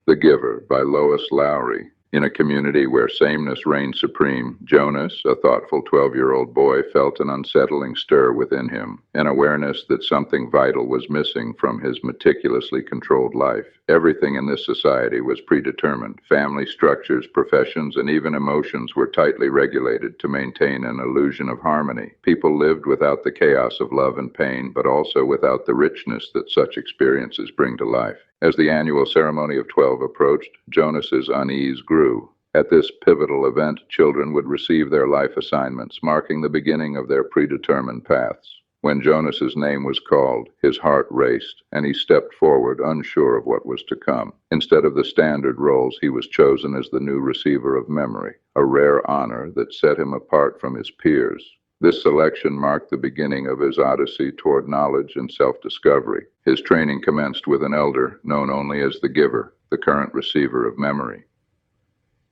The Giver by Lois, Lowry. In a community where sameness reigned supreme, Jonas, a thoughtful 12-year-old boy, felt an unsettling stir within him, an awareness that something vital was missing from his meticulously controlled life. Everything in this society was predetermined. Family structures, professions, and even emotions were tightly regulated to maintain an illusion of harmony. People lived without the chaos of love and pain, but also without the richness that such experiences bring to life. As the annual ceremony of 12 approached, Jonas's unease grew. At this pivotal event, children would receive their life assignments, marking the beginning of their predetermined paths. When Jonas's name was called, his heart raced, and he stepped forward, unsure of what was to come. Instead of the standard roles, he was chosen as the new receiver of memory, a rare honor that set him apart from his peers. This selection marked the beginning of his odyssey toward knowledge and self-discovery. His training commenced with an elder, known only as the Giver, the current receiver of memory.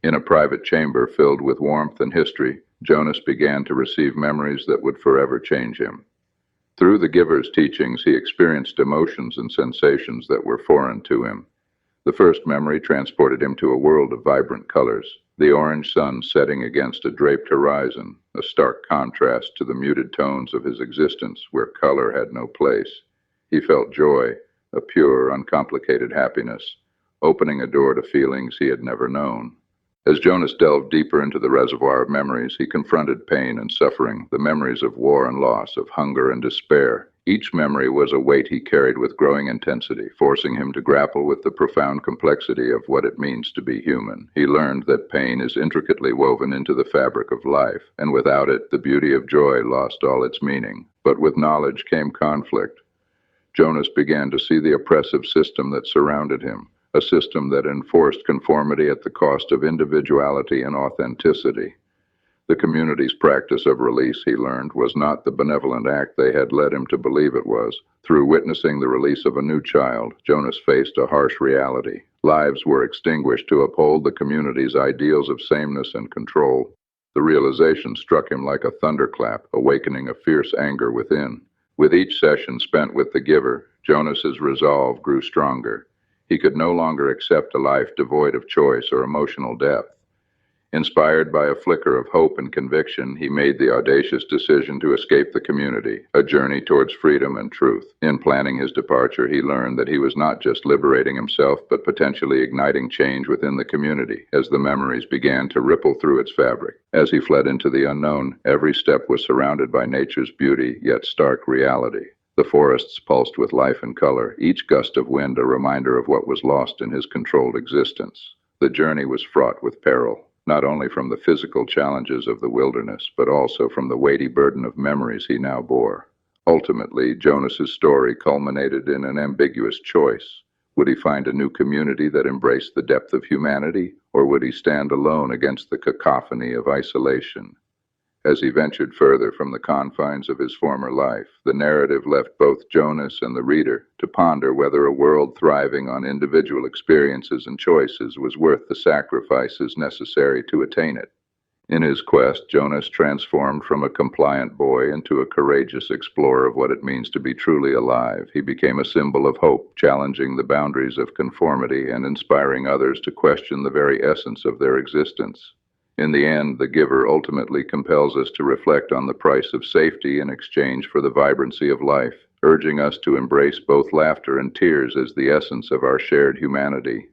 In a private chamber filled with warmth and history, Jonas began to receive memories that would forever change him. Through the Giver's teachings, he experienced emotions and sensations that were foreign to him. The first memory transported him to a world of vibrant colors. The orange sun setting against a draped horizon, a stark contrast to the muted tones of his existence where color had no place. He felt joy, a pure, uncomplicated happiness, opening a door to feelings he had never known. As Jonas delved deeper into the reservoir of memories, he confronted pain and suffering, the memories of war and loss, of hunger and despair. Each memory was a weight he carried with growing intensity, forcing him to grapple with the profound complexity of what it means to be human. He learned that pain is intricately woven into the fabric of life, and without it, the beauty of joy lost all its meaning. But with knowledge came conflict. Jonas began to see the oppressive system that surrounded him, a system that enforced conformity at the cost of individuality and authenticity. The community's practice of release, he learned, was not the benevolent act they had led him to believe it was. Through witnessing the release of a new child, Jonas faced a harsh reality. Lives were extinguished to uphold the community's ideals of sameness and control. The realization struck him like a thunderclap, awakening a fierce anger within. With each session spent with the Giver, Jonas's resolve grew stronger. He could no longer accept a life devoid of choice or emotional depth. Inspired by a flicker of hope and conviction, he made the audacious decision to escape the community, a journey towards freedom and truth. In planning his departure, he learned that he was not just liberating himself, but potentially igniting change within the community as the memories began to ripple through its fabric. As he fled into the unknown, every step was surrounded by nature's beauty, yet stark reality. The forests pulsed with life and color, each gust of wind a reminder of what was lost in his controlled existence. The journey was fraught with peril, not only from the physical challenges of the wilderness, but also from the weighty burden of memories he now bore. Ultimately, Jonas's story culminated in an ambiguous choice. Would he find a new community that embraced the depth of humanity, or would he stand alone against the cacophony of isolation? As he ventured further from the confines of his former life, the narrative left both Jonas and the reader to ponder whether a world thriving on individual experiences and choices was worth the sacrifices necessary to attain it. In his quest, Jonas transformed from a compliant boy into a courageous explorer of what it means to be truly alive. He became a symbol of hope, challenging the boundaries of conformity and inspiring others to question the very essence of their existence. In the end, the Giver ultimately compels us to reflect on the price of safety in exchange for the vibrancy of life, urging us to embrace both laughter and tears as the essence of our shared humanity.